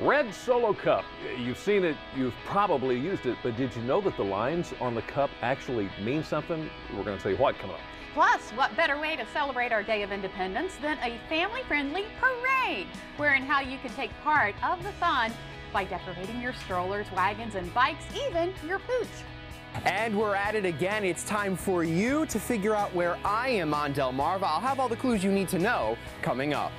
Red Solo Cup. You've seen it, you've probably used it, but did you know that the lines on the cup actually mean something? We're going to tell you what coming up. Plus, what better way to celebrate our Day of Independence than a family-friendly parade, where and how you can take part of the fun by decorating your strollers, wagons, and bikes, even your pooch. And we're at it again. It's time for you to figure out where I am on Delmarva. I'll have all the clues you need to know coming up.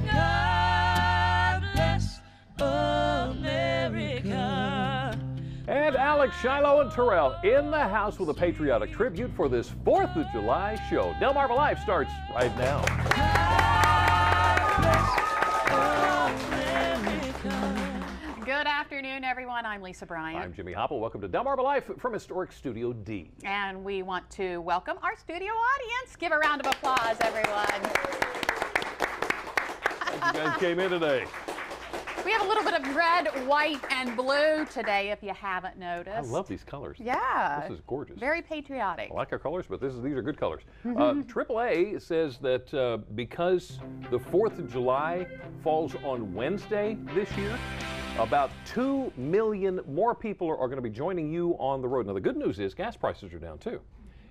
God bless America. And Alex, Shiloh, and Terrell in the house with a patriotic tribute for this 4th of July show. Delmarva Live starts right now. Good afternoon, everyone. I'm Lisa Bryant. I'm Jimmy Hopple. Welcome to Delmarva Live from Historic Studio D. And we want to welcome our studio audience. Give a round of applause, everyone. You guys came in today. We have a little bit of red, white, and blue today, if you haven't noticed. I love these colors. Yeah. This is gorgeous. Very patriotic. I like our colors, but these are good colors. AAA says that because the 4th of July falls on Wednesday this year, about 2 million more people are going to be joining you on the road. Now, the good news is gas prices are down, too.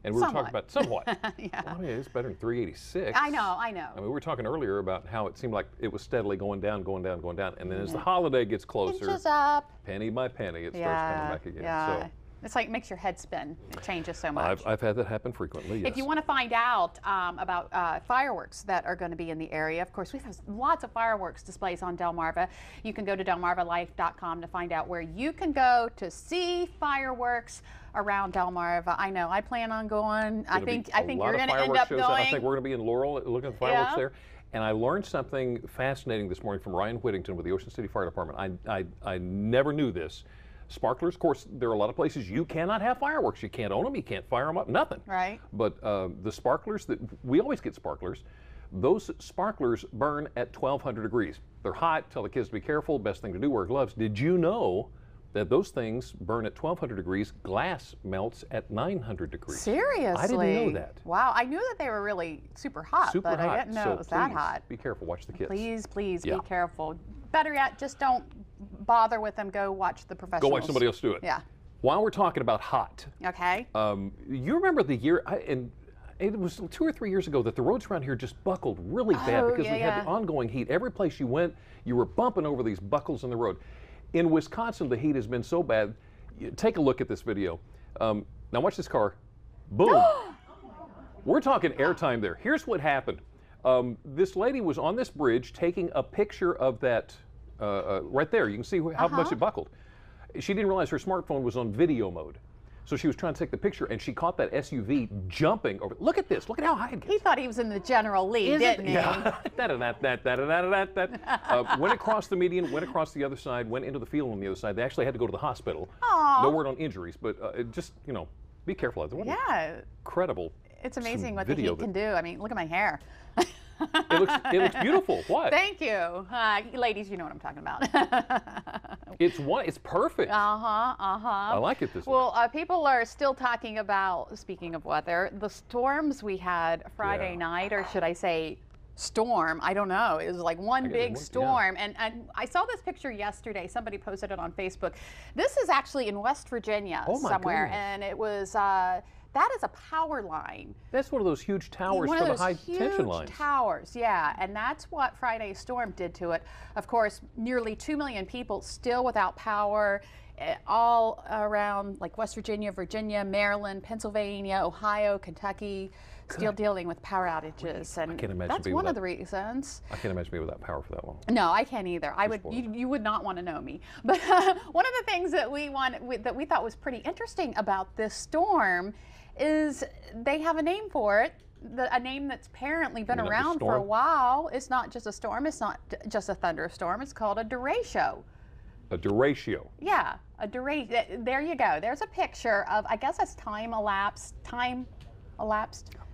And we were talking about somewhat. Yeah. Well, I mean, it's better than $3.86. I know. I mean, we were talking earlier about how it seemed like it was steadily going down, going down, going down. And then as the holiday gets closer, inches up, penny by penny, it starts coming back again. Yeah. So, it's like it makes your head spin. It changes so much. I've had that happen frequently, yes. If you want to find out about fireworks that are going to be in the area, of course, we have lots of fireworks displays on Delmarva. You can go to delmarvalife.com to find out where you can go to see fireworks around Delmarva. I know. I plan on going. I think you're going to end up going. I think we're going to be in Laurel looking at the fireworks there. And I learned something fascinating this morning from Ryan Whittington with the Ocean City Fire Department. I never knew this. Sparklers, of course, there are a lot of places you cannot have fireworks. You can't own them, you can't fire them up, nothing. Right. But the sparklers, we always get sparklers. Those sparklers burn at 1,200 degrees. They're hot, tell the kids to be careful, best thing to do, wear gloves. Did you know that those things burn at 1,200 degrees, glass melts at 900 degrees? Seriously? I didn't know that. Wow, I knew that they were really super hot, but I didn't know it was that hot. Be careful, watch the kids. Please be careful. Better yet, just don't bother with them. Go watch the professionals. Go watch somebody else do it. Yeah. While we're talking about hot, okay. You remember the year, and it was 2 or 3 years ago, that the roads around here just buckled really bad because we had the ongoing heat. Every place you went, you were bumping over these buckles in the road. In Wisconsin, the heat has been so bad. Take a look at this video. Now watch this car. Boom. We're talking airtime there. Here's what happened. This lady was on this bridge taking a picture of that right there. You can see how much it buckled. She didn't realize her smartphone was on video mode. So she was trying to take the picture, and she caught that SUV jumping over. Look at this. Look at how high it gets. He thought he was in the general lead, didn't he? Yeah. Went across the median, went across the other side, went into the field on the other side. They actually had to go to the hospital. Aww. No word on injuries, but just, be careful out there. What incredible. It's amazing what the heat can do. I mean, look at my hair. It looks beautiful. What? Thank you. Ladies, you know what I'm talking about. It's perfect. I like it this way. Well, people are still talking about, speaking of weather, the storms we had Friday night, or should I say storm? I don't know. It was like one big storm. And I saw this picture yesterday. Somebody posted it on Facebook. This is actually in West Virginia somewhere. Goodness. And it was... that is a power line. That's one of those huge towers for the high tension lines. Towers, yeah, and that's what Friday's storm did to it. Of course, nearly 2 million people still without power, all around like West Virginia, Virginia, Maryland, Pennsylvania, Ohio, Kentucky, still dealing with power outages. And I can't imagine that's one of the reasons. I can't imagine being without power for that long. No, I can't either. You would not want to know me. But one of the things that we thought was pretty interesting about this storm is they have a name for it, a name that's apparently been around for a while. It's not just a storm, it's not just a thunderstorm, it's called a derecho. A derecho. Yeah, a derecho. There you go. There's a picture of, I guess that's time elapsed.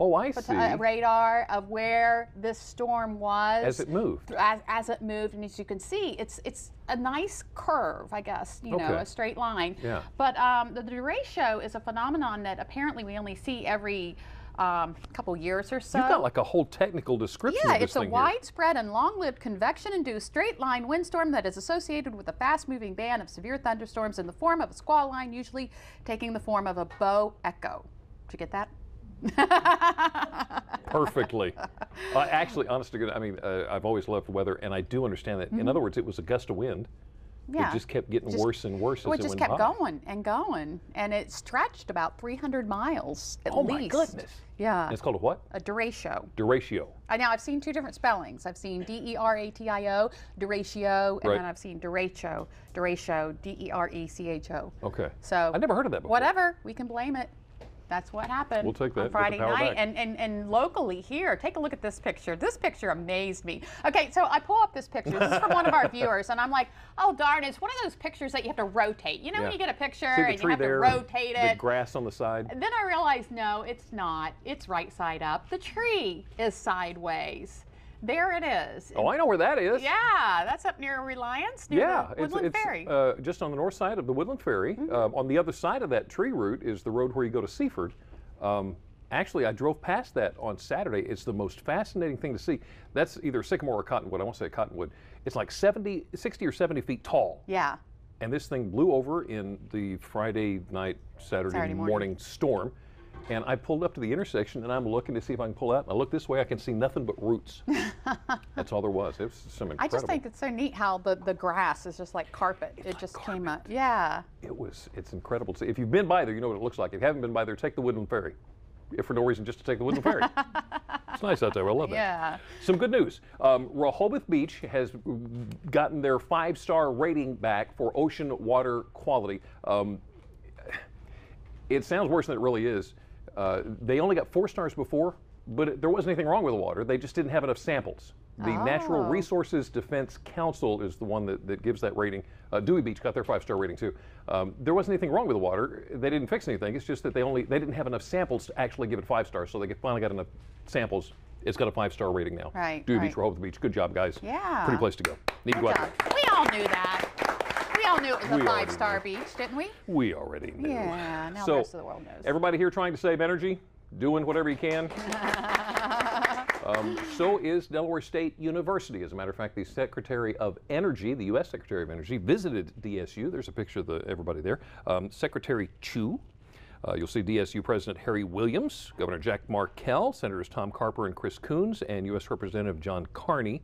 Oh, I see. A radar of where this storm was. As it moved. As it moved, and as you can see, it's a nice curve, I guess, a straight line. Yeah. But the derecho is a phenomenon that apparently we only see every couple years or so. You've got like a whole technical description of this it's a thing widespread and long-lived convection-induced straight-line windstorm that is associated with a fast-moving band of severe thunderstorms in the form of a squall line, usually taking the form of a bow echo. Did you get that? Perfectly. Actually, honest to goodness, I mean, I've always loved weather, and I do understand that. In other words, it was a gust of wind. Yeah. It just kept getting worse and worse as it went by. It just kept going and going, and it stretched about 300 miles at least. Oh my goodness. Yeah. And it's called a what? A derecho. Derecho. Now I've seen two different spellings. I've seen D-E-R-A-T-I-O, derecho, and then I've seen derecho, D-E-R-E-C-H-O. Okay. So I never heard of that before. Whatever, we can blame it. That's what happened. We'll take that on Friday night. And locally here, take a look at this picture. This picture amazed me. Okay, so I pull up this picture. This is from one of our viewers, and I'm like, oh darn, it's one of those pictures that you have to rotate. You know when you get a picture and you have to rotate it. The grass on the side. And then I realized, no, it's not. It's right side up. The tree is sideways. There it is. Oh, I know where that is. Yeah, that's up near Reliance, near the Woodland Ferry. Just on the north side of the Woodland Ferry. On the other side of that tree route is the road where you go to Seaford. Actually, I drove past that on Saturday. It's the most fascinating thing to see. That's either sycamore or cottonwood. I won't say cottonwood. It's like 60 or 70 feet tall. Yeah. And this thing blew over in the Friday night, Saturday morning storm. And I pulled up to the intersection, and I'm looking to see if I can pull out. And I look this way, I can see nothing but roots. That's all there was. It was some incredible. I just think it's so neat how the grass is just like carpet. It just came up. Yeah. It's incredible. If you've been by there, you know what it looks like. If you haven't been by there, take the Woodland Ferry. If for no reason, just to take the Woodland Ferry. It's nice out there. I love that. Yeah. Some good news. Rehoboth Beach has gotten their 5-star rating back for ocean water quality. It sounds worse than it really is. They only got 4 stars before, but there wasn't anything wrong with the water. They just didn't have enough samples. The Natural Resources Defense Council is the one that gives that rating. Dewey Beach got their 5-star rating too. There wasn't anything wrong with the water. They didn't fix anything. It's just that they didn't have enough samples to actually give it 5 stars. So they finally got enough samples. It's got a 5-star rating now. Right. Dewey Beach, Rehoboth Beach. Good job, guys. Yeah. Pretty place to go. Need to go out there. We all knew that. We all knew it was a 5-star beach, didn't we? We already knew. Yeah. Now the rest of the world knows. Everybody here trying to save energy, doing whatever you can. So is Delaware State University. As a matter of fact, the Secretary of Energy, the U.S. Secretary of Energy, visited DSU. There's a picture of everybody there. Secretary Chu. You'll see DSU President Harry Williams, Governor Jack Markell, Senators Tom Carper and Chris Coons, and U.S. Representative John Carney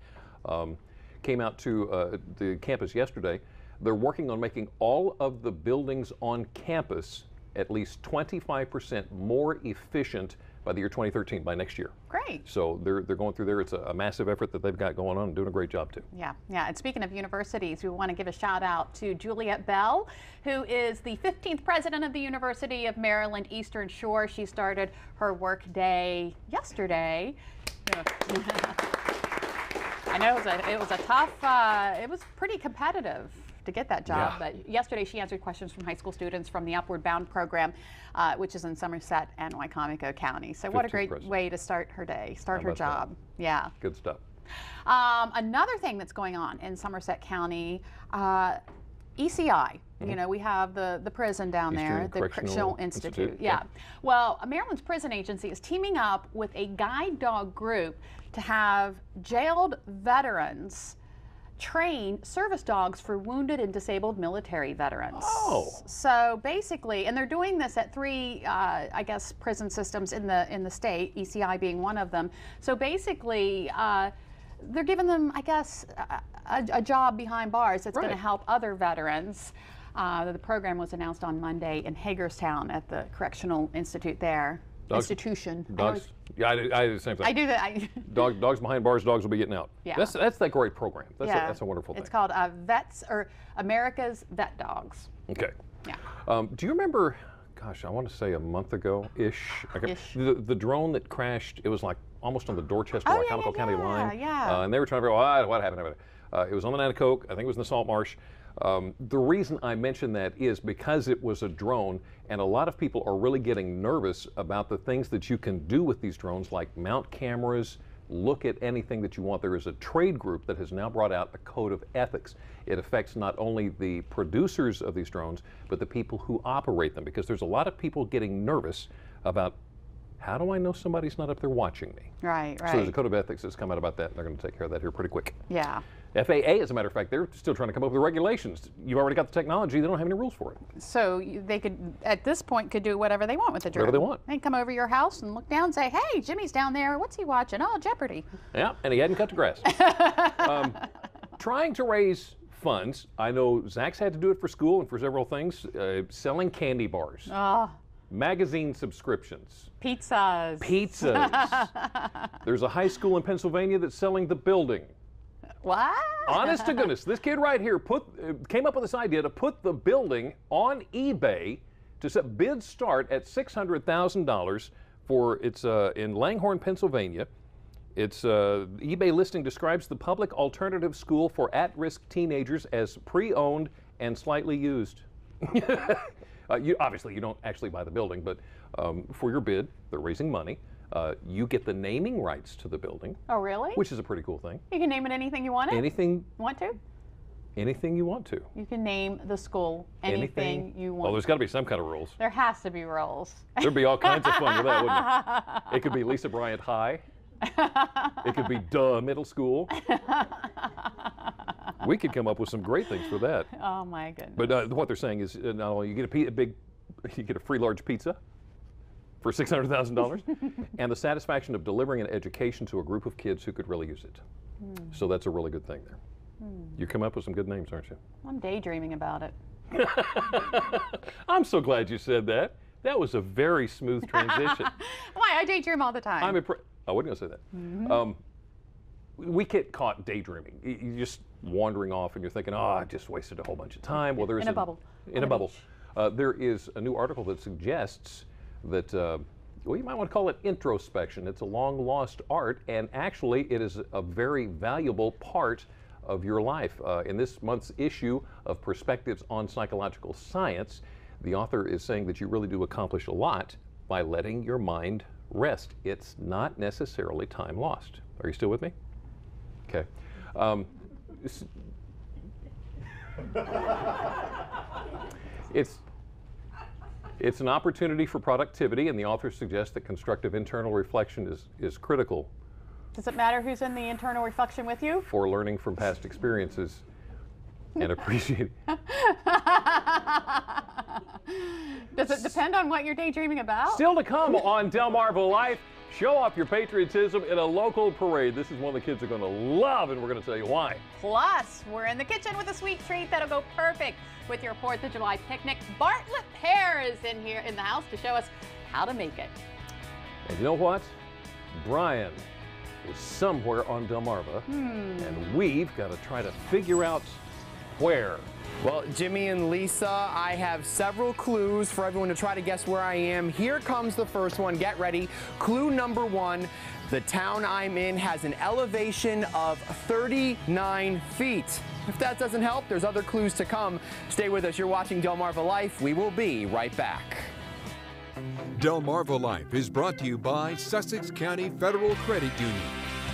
came out to the campus yesterday. They're working on making all of the buildings on campus at least 25% more efficient by the year 2013, by next year. Great. So they're going through there. It's a massive effort that they've got going on and doing a great job too. Yeah, yeah. And speaking of universities, we want to give a shout out to Juliet Bell, who is the 15th president of the University of Maryland Eastern Shore. She started her work day yesterday. I know it was a tough, it was pretty competitive to get that job, but yesterday she answered questions from high school students from the Upward Bound program, which is in Somerset and Wycomico County. So what a great way to start her day, start her job. Yeah. Good stuff. Another thing that's going on in Somerset County, ECI. You know, we have the prison down there, the Correctional Institute. Yeah. Well, Maryland's prison agency is teaming up with a guide dog group to have jailed veterans train service dogs for wounded and disabled military veterans. Oh. So basically, and they're doing this at 3, I guess, prison systems in the state, ECI being one of them. So basically, they're giving them, I guess, a job behind bars that's going to help other veterans. The program was announced on Monday in Hagerstown at the Correctional Institute there. Institution. Dogs. Yeah, I do the same thing. I do that. Dogs behind bars, dogs will be getting out. Yeah. That's that great program. That's a wonderful thing. It's called Vets, or America's Vet Dogs. Okay. Yeah. Do you remember, gosh, I want to say a month ago-ish, the drone that crashed, it was like almost on the Dorchester-Wycomico County line. Yeah. And they were trying to figure out what happened. It was on the Nanticoke, I think it was in the Salt Marsh. The reason I mention that is because it was a drone, and a lot of people are really getting nervous about the things that you can do with these drones, like mount cameras, look at anything that you want. There is a trade group that has now brought out a code of ethics. It affects not only the producers of these drones, but the people who operate them, because there's a lot of people getting nervous about How do I know somebody's not up there watching me? Right, right. So there's a code of ethics that's come out about that, and they're going to take care of that here pretty quick. Yeah. FAA, as a matter of fact, they're still trying to come up with regulations. You've already got the technology. They don't have any rules for it. So they could, at this point, could do whatever they want with the drone. Whatever they want. They can come over your house and look down and say, hey, Jimmy's down there. What's he watching? Oh, Jeopardy. Yeah, and he hadn't cut the grass. Trying to raise funds. I know Zach's had to do it for school and for several things. Selling candy bars. Oh. Magazine subscriptions. Pizzas. There's a high school in Pennsylvania that's selling the building. What? Honest to goodness, this kid right here came up with this idea to put the building on eBay to set bids start at $600,000 for it's in Langhorne, Pennsylvania. Its eBay listing describes the public alternative school for at-risk teenagers as pre-owned and slightly used. Obviously, you don't actually buy the building, but for your bid, they're raising money. You get the naming rights to the building. Oh, really? Which is a pretty cool thing. You can name it anything you want it? Anything. Want to? Anything you want to. You can name the school anything you want. Oh, there's got to be some kind of rules. There has to be rules. There'd be all kinds of fun with that, wouldn't it? It could be Lisa Bryant High. It could be Duh Middle School. We could come up with some great things for that. Oh my goodness! But what they're saying is, not only you get you get a free large pizza for $600,000, and the satisfaction of delivering an education to a group of kids who could really use it. So that's a really good thing there. You come up with some good names, aren't you? I'm daydreaming about it. I'm so glad you said that. That was a very smooth transition. Why? I daydream all the time. I wasn't going to say that. We get caught daydreaming. You're just wandering off and you're thinking, oh, I just wasted a whole bunch of time. Well, there is in a bubble. In a bubble. There is a new article that suggests that, well, you might want to call it introspection. It's a long lost art, and actually it is a very valuable part of your life. In this month's issue of Perspectives on Psychological Science, the author is saying that you really do accomplish a lot by letting your mind rest. It's not necessarily time lost. Are you still with me? Okay. It's an opportunity for productivity, and the author suggests that constructive internal reflection is critical. Does it matter who's in the internal reflection with you? For learning from past experiences and appreciating. Does it depend on what you're daydreaming about? Still to come on Delmarva Life, show off your patriotism in a local parade. This is one the kids are going to love, and we're going to tell you why. Plus, we're in the kitchen with a sweet treat that'll go perfect with your 4th of July picnic. Bartlett Pear is in here in the house to show us how to make it. And you know what? Brian is somewhere on Delmarva, and we've got to try to figure out where. Well, Jimmy and Lisa, I have several clues for everyone to try to guess where I am. Here comes the first one. Get ready. Clue number 1. The town I'm in has an elevation of 39 feet. If that doesn't help, there's other clues to come. Stay with us. You're watching Delmarva Life. We will be right back. Delmarva Life is brought to you by Sussex County Federal Credit Union,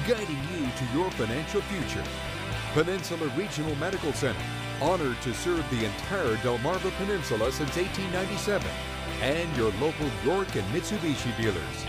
guiding you to your financial future. Peninsula Regional Medical Center, honored to serve the entire Delmarva Peninsula since 1897. And your local York and Mitsubishi dealers.